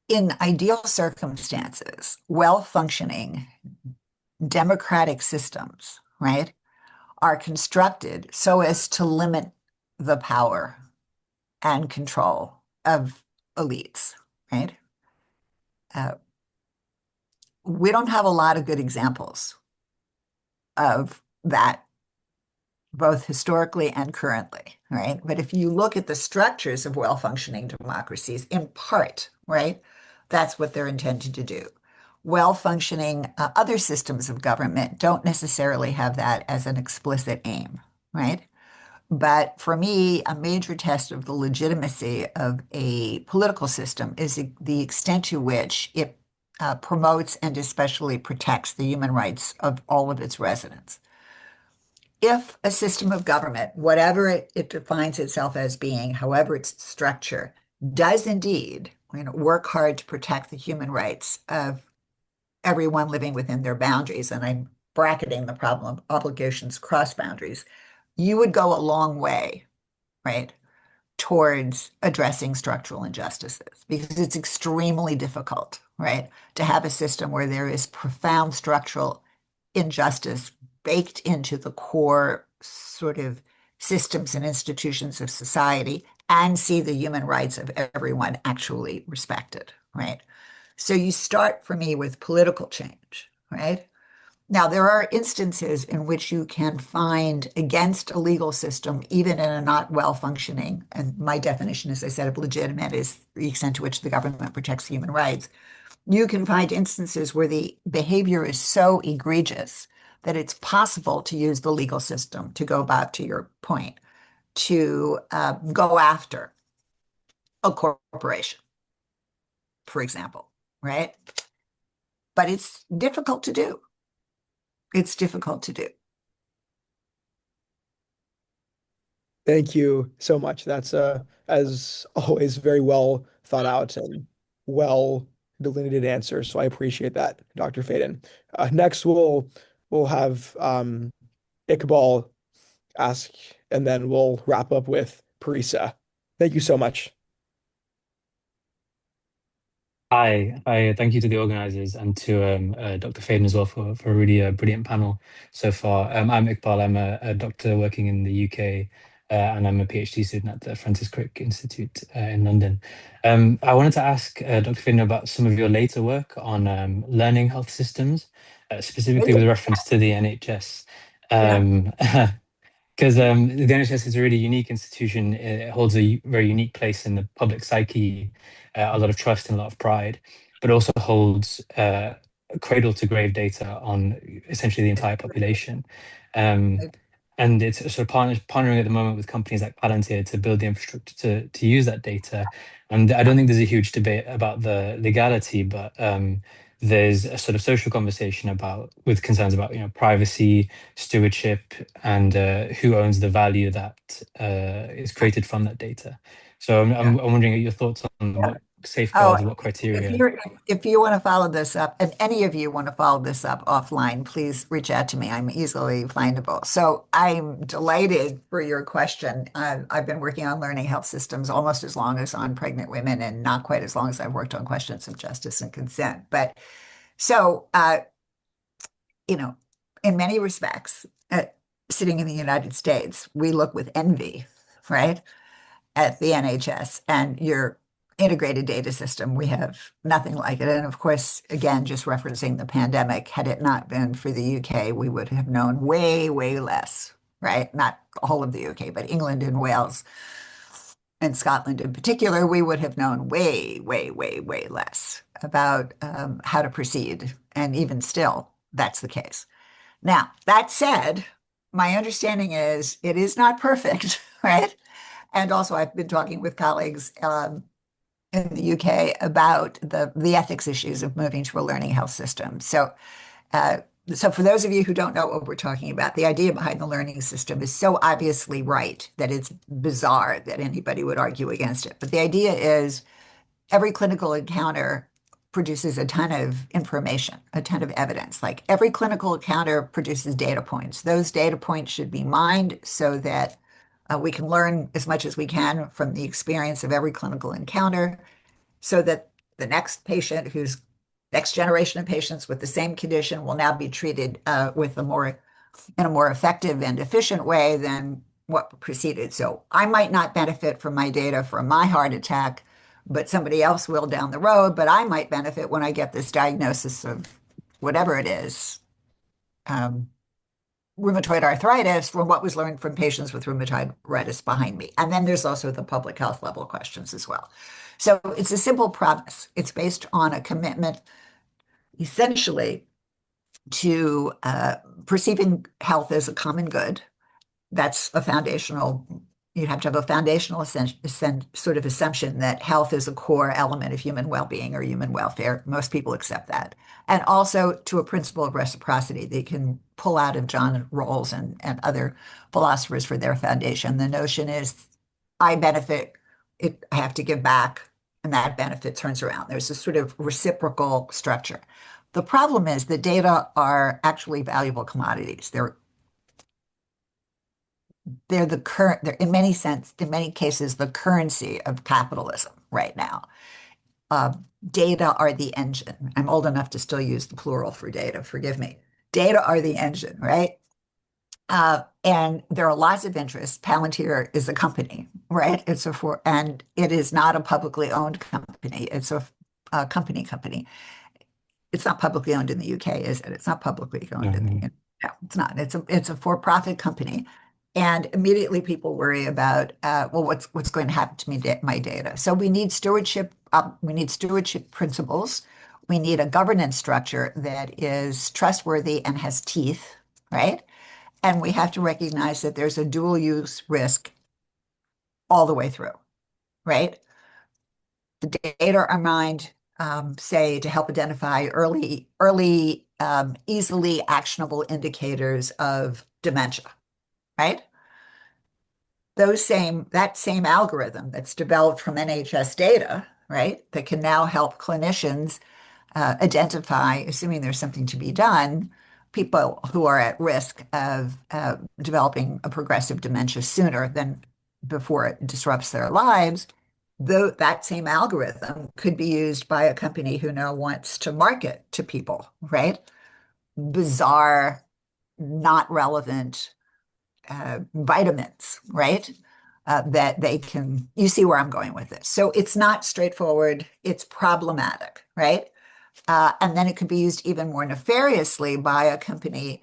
In ideal circumstances, well-functioning democratic systems, right, are constructed so as to limit the power and control of elites, right? Uh, we don't have a lot of good examples of that, both historically and currently, right? But if you look at the structures of well-functioning democracies, in part, right, that's what they're intended to do. Well-functioning other systems of government don't necessarily have that as an explicit aim, right? But for me, a major test of the legitimacy of a political system is the extent to which it promotes and especially protects the human rights of all of its residents. If a system of government, whatever it defines itself as being, however its structure, does indeed, work hard to protect the human rights of everyone living within their boundaries, and I'm bracketing the problem of obligations cross boundaries, you would go a long way, right, towards addressing structural injustices because it's extremely difficult, right, to have a system where there is profound structural injustice baked into the core sort of systems and institutions of society and see the human rights of everyone actually respected, right? So you start for me with political change, right? Now, there are instances in which you can find against a legal system, even in a not well-functioning, and my definition, as I said, of legitimate is the extent to which the government protects human rights. You can find instances where the behavior is so egregious that it's possible to use the legal system, to go back to your point, to go after a corporation, for example, right? But it's difficult to do. It's difficult to do. Thank you so much. That's as always very well thought out and well delineated answer. So I appreciate that, Dr. Faden. Next, we'll have Iqbal ask, and then we'll wrap up with Parisa. Thank you so much. Hi, thank you to the organizers and to Dr. Faden as well for a really brilliant panel so far. I'm Iqbal. I'm a doctor working in the UK, and I'm a PhD student at the Francis Crick Institute in London. I wanted to ask Dr. Faden about some of your later work on learning health systems, specifically with Brilliant. reference to the NHS. Yeah. Um, because the NHS is a really unique institution. It holds a very unique place in the public psyche, a lot of trust and a lot of pride, but also holds cradle to grave data on essentially the entire population. Um, and it's sort of partnering at the moment with companies like Palantir to build the infrastructure to use that data. And I don't think there's a huge debate about the legality, but there's a sort of social conversation about with concerns about privacy, stewardship, and who owns the value that is created from that data. So Yeah. I'm wondering your thoughts on Yeah. what Oh, safeguards, what if criteria. you're if you want to follow this up, and any of you want to follow this up offline, please reach out to me. I'm easily findable. So I'm delighted for your question. I've been working on learning health systems almost as long as on pregnant women, and not quite as long as I've worked on questions of justice and consent. But So, you know, in many respects, sitting in the United States, we look with envy, right, at the NHS and your integrated data system. We have nothing like it. And of course, again, just referencing the pandemic, had it not been for the UK, we would have known way, way less, right? Not all of the UK, but England and Wales and Scotland in particular, we would have known way, way, way, way less about how to proceed. And even still, that's the case. Now, that said, my understanding is it is not perfect, right? And also, I've been talking with colleagues in the UK about the ethics issues of moving to a learning health system. Uh, so for those of you who don't know what we're talking about, the idea behind the learning system is so obviously right that it's bizarre that anybody would argue against it. But the idea is every clinical encounter produces a ton of information, a ton of evidence. Like every clinical encounter produces data points. Those data points should be mined so that we can learn as much as we can from the experience of every clinical encounter so that the next patient who's next generation of patients with the same condition will now be treated in a more effective and efficient way than what preceded. So I might not benefit from my data from my heart attack, but somebody else will down the road. But I might benefit when I get this diagnosis of whatever it is, um, rheumatoid arthritis, from what was learned from patients with rheumatoid arthritis behind me. And then there's also the public health level questions as well. So it's a simple premise. It's based on a commitment essentially to perceiving health as a common good. That's a foundational, you have to have a foundational sort of assumption that health is a core element of human well-being or human welfare. Most people accept that. And also to a principle of reciprocity they can pull out of John Rawls and other philosophers for their foundation. The notion is I benefit, I have to give back, and that benefit turns around. There's a sort of reciprocal structure. The problem is that data are actually valuable commodities. They're the current, they're in in many cases, the currency of capitalism right now. Uh, Data are the engine. I'm old enough to still use the plural for data, forgive me. Data are the engine, right? And there are lots of interests. Palantir is a company, right? And it is not a publicly owned company. It's a company. It's not publicly owned in the UK, is it? It's not publicly owned in Mhm. the no, it's not. It's a for-profit company. And immediately people worry about, well, what's going to happen to my data? So we need stewardship principles. We need a governance structure that is trustworthy and has teeth, right? And we have to recognize that there's a dual use risk all the way through, right? The data are mined, say, to help identify early, easily actionable indicators of dementia, right? That same algorithm that's developed from NHS data, right, that can now help clinicians identify, assuming there's something to be done, people who are at risk of developing a progressive dementia sooner than before it disrupts their lives. Though that same algorithm could be used by a company who now wants to market to people, right? Bizarre, not relevant vitamins, right? That they can, you see where I'm going with this. So it's not straightforward, it's problematic, right? And then it could be used even more nefariously by a company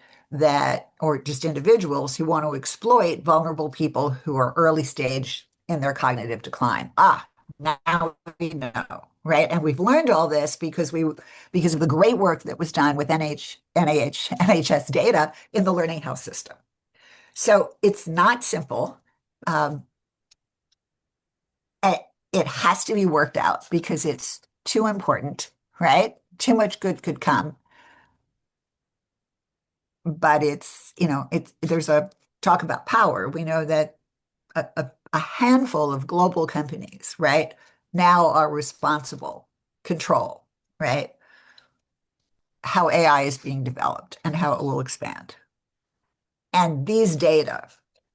or just individuals who want to exploit vulnerable people who are early stage in their cognitive decline. Now we know, right? And we've learned all this because of the great work that was done with NHS data in the learning health system. So it's not simple. Um, it has to be worked out because it's too important, right? Too much good could come. But there's a talk about power. We know that a handful of global companies, right, now are responsible, control, right, how AI is being developed and how it will expand. And these data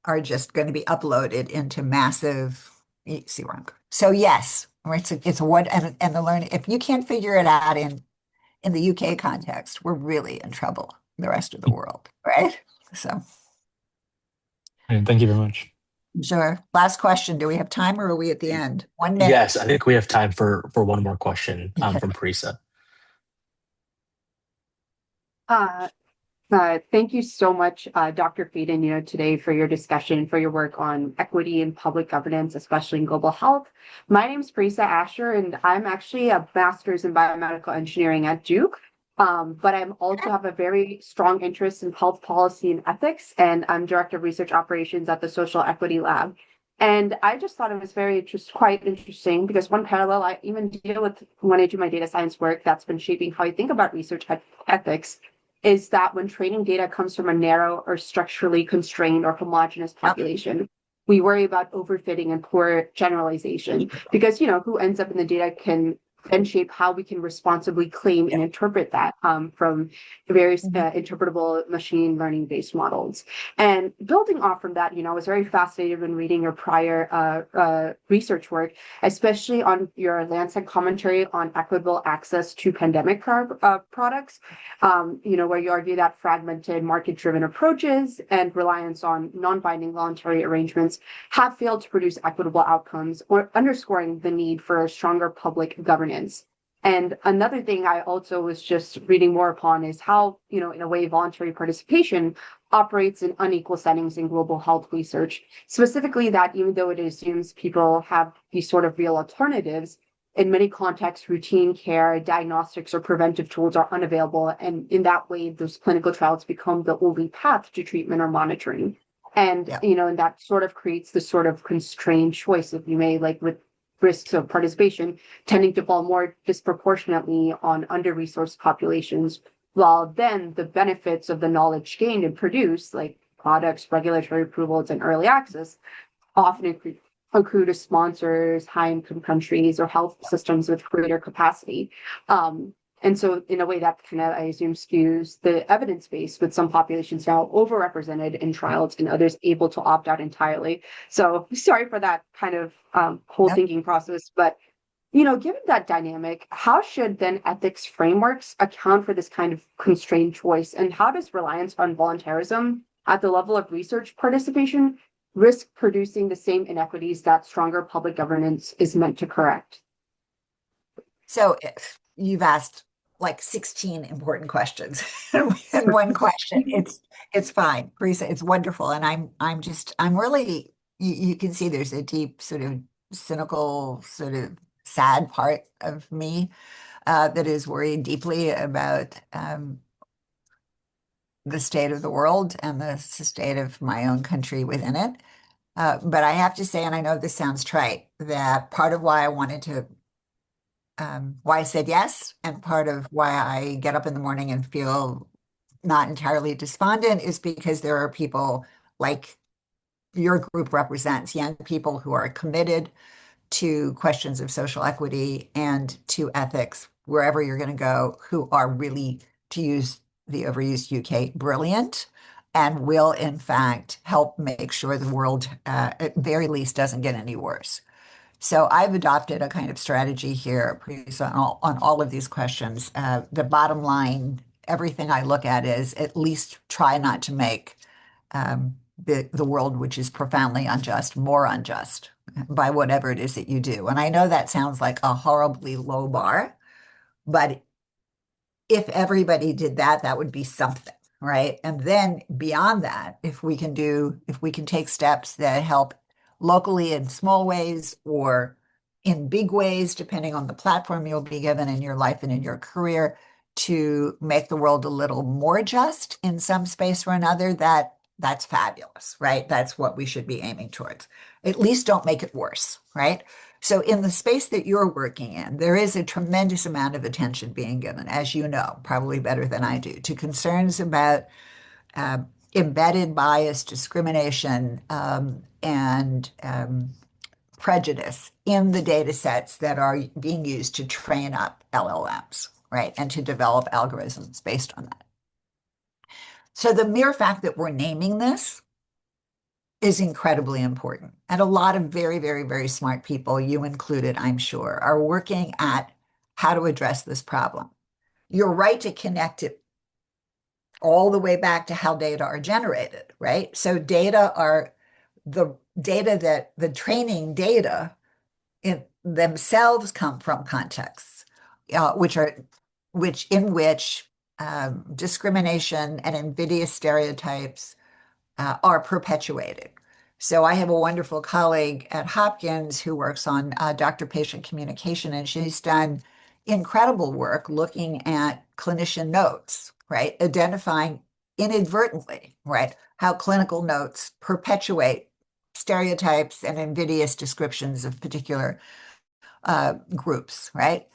are just going to be uploaded into massive, you see where I'm going. So yes, right, it's what and the learning, if you can't figure it out in the UK context, we're really in trouble, the rest of the world, right? So, And thank you very much. sure. Last question. Do we have time or are we at the end? 1 minute. Yes, I think we have time for one more question Okay. from Parisa. Uh, Thank you so much, Dr. Faden, today for your discussion, for your work on equity and public governance, especially in global health. My name is Parisa Asher, and I'm actually a master's in biomedical engineering at Duke. But I also have a very strong interest in health policy and ethics, and I'm director of research operations at the Social Equity Lab. And I just thought it was quite interesting because one parallel I even deal with when I do my data science work that's been shaping how I think about research ethics is that when training data comes from a narrow or structurally constrained or homogeneous Yep. population, we worry about overfitting and poor generalization because, who ends up in the data can then shape how we can responsibly claim and interpret that from various interpretable machine learning based models. And building off from that, I was very fascinated when reading your prior research work, especially on your Lancet commentary on equitable access to pandemic products, where you argue that fragmented market-driven approaches and reliance on non-binding voluntary arrangements have failed to produce equitable outcomes, or underscoring the need for stronger public governance. And another thing I also was just reading more upon is how, in a way, voluntary participation operates in unequal settings in global health research. Specifically, that even though it assumes people have these sort of real alternatives, in many contexts, routine care, diagnostics, or preventive tools are unavailable. And in that way, those clinical trials become the only path to treatment or monitoring. And, and that sort of creates this sort of constrained choice, if you may, like with risks of participation tending to fall more disproportionately on under-resourced populations, while then the benefits of the knowledge gained and produced, like products, regulatory approvals, and early access, often accrue to sponsors, high-income countries, or health systems with greater capacity. And so in a way that kind of, I assume, skews the evidence base, with some populations now overrepresented in trials and others able to opt out entirely. So sorry for that kind of whole thinking process. But, given that dynamic, how should then ethics frameworks account for this kind of constrained choice? And how does reliance on voluntarism at the level of research participation risk producing the same inequities that stronger public governance is meant to correct? So you've asked like 16 important questions in one question. It's fine, Teresa. It's wonderful. And I'm really, you can see there's a deep sort of cynical, sort of sad part of me that is worried deeply about the state of the world and the state of my own country within it. But I have to say, and I know this sounds trite, that part of why I wanted to why I said yes, and part of why I get up in the morning and feel not entirely despondent is because there are people like your group represents, young people who are committed to questions of social equity and to ethics, wherever you're going to go, who are really, to use the overused UK, brilliant, and will, in fact, help make sure the world, at very least, doesn't get any worse. So I've adopted a kind of strategy here on all of these questions. The bottom line, everything I look at is at least try not to make the world, which is profoundly unjust, more unjust by whatever it is that you do. And I know that sounds like a horribly low bar, but if everybody did that, that would be something, right? And then beyond that, if we can take steps that help locally in small ways or in big ways, depending on the platform you'll be given in your life and in your career, to make the world a little more just in some space or another, that's fabulous, right? That's what we should be aiming towards. At least don't make it worse, right? So in the space that you're working in, there is a tremendous amount of attention being given, as you know, probably better than I do, to concerns about embedded bias, discrimination, and prejudice in the data sets that are being used to train up LLMs, right? And to develop algorithms based on that. So the mere fact that we're naming this is incredibly important. And a lot of very, very, very smart people, you included, I'm sure, are working at how to address this problem. you're right to connect it all the way back to how data are generated, right? So data are the data that the training data in themselves come from contexts, in which discrimination and invidious stereotypes are perpetuated. So I have a wonderful colleague at Hopkins who works on doctor-patient communication, and she's done incredible work looking at clinician notes, right? Identifying inadvertently, right, how clinical notes perpetuate stereotypes and invidious descriptions of particular groups, right?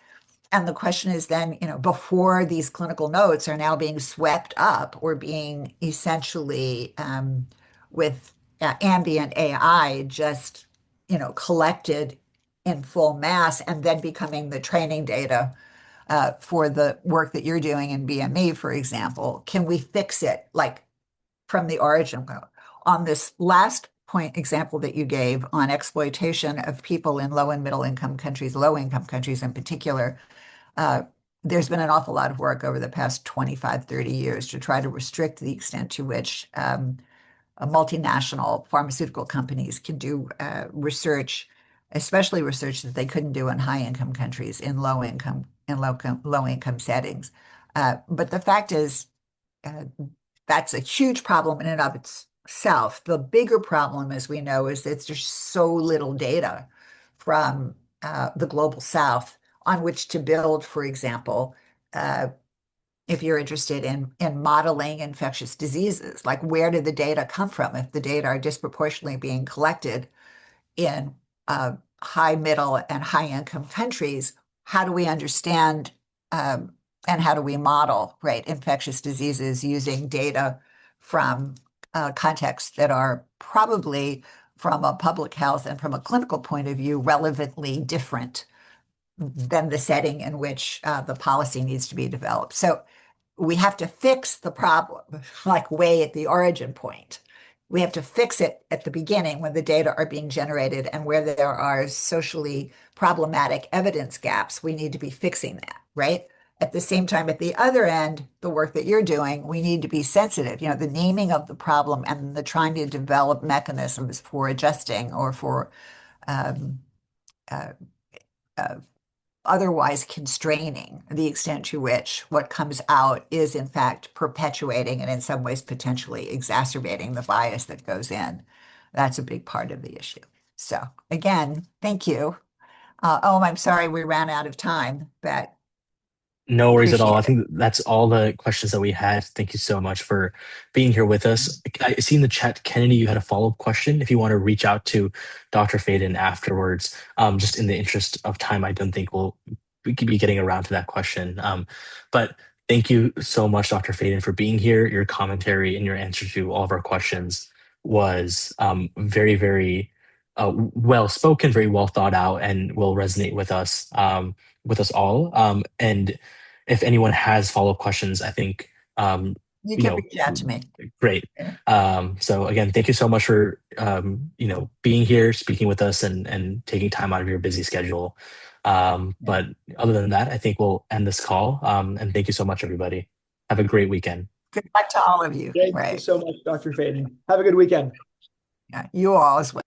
And the question is then, before these clinical notes are now being swept up or being essentially with ambient AI just, collected in full mass and then becoming the training data for the work that you're doing in BME, for example, can we fix it like from the origin? On this last point example that you gave on exploitation of people in low and middle income countries, low income countries in particular, there's been an awful lot of work over the past 25, 30 years to try to restrict the extent to which multinational pharmaceutical companies can do research, especially research that they couldn't do in high income countries, in low income settings. But the fact is, that's a huge problem in and of itself. The bigger problem, as we know, is that there's so little data from the global South on which to build, for example, if you're interested in modeling infectious diseases, like where did the data come from? If the data are disproportionately being collected in high, middle, and high income countries, how do we understand and how do we model, right, infectious diseases using data from contexts that are probably, from a public health and from a clinical point of view, relevantly different than the setting in which the policy needs to be developed. So we have to fix the problem, like way at the origin point. We have to fix it at the beginning when the data are being generated and where there are socially problematic evidence gaps. We need to be fixing that, right? At the same time, at the other end, the work that you're doing, we need to be sensitive, the naming of the problem and the trying to develop mechanisms for adjusting or for um, uh, uh, otherwise constraining the extent to which what comes out is in fact perpetuating and in some ways potentially exacerbating the bias that goes in. That's a big part of the issue. So again, thank you. I'm sorry we ran out of time, but No worries at all. I appreciate it. think that's all the questions that we had. Thank you so much for being here with us. I see in the chat, Kennedy, you had a follow-up question. If you want to reach out to Dr. Faden afterwards, just in the interest of time, I don't think we could be getting around to that question. But thank you so much, Dr. Faden, for being here. Your commentary and your answer to all of our questions was very, very well spoken, very well thought out, and will resonate with us all. And if anyone has follow-up questions, I think, You you can know, reach out to me. great. Yeah. So again, thank you so much for, being here, speaking with us and taking time out of your busy schedule. But other than that, I think we'll end this call. And thank you so much, everybody. Have a great weekend. Good luck to all of you. Thank you Right. so much, Dr. Faden. Have a good weekend. Yeah, you all as well.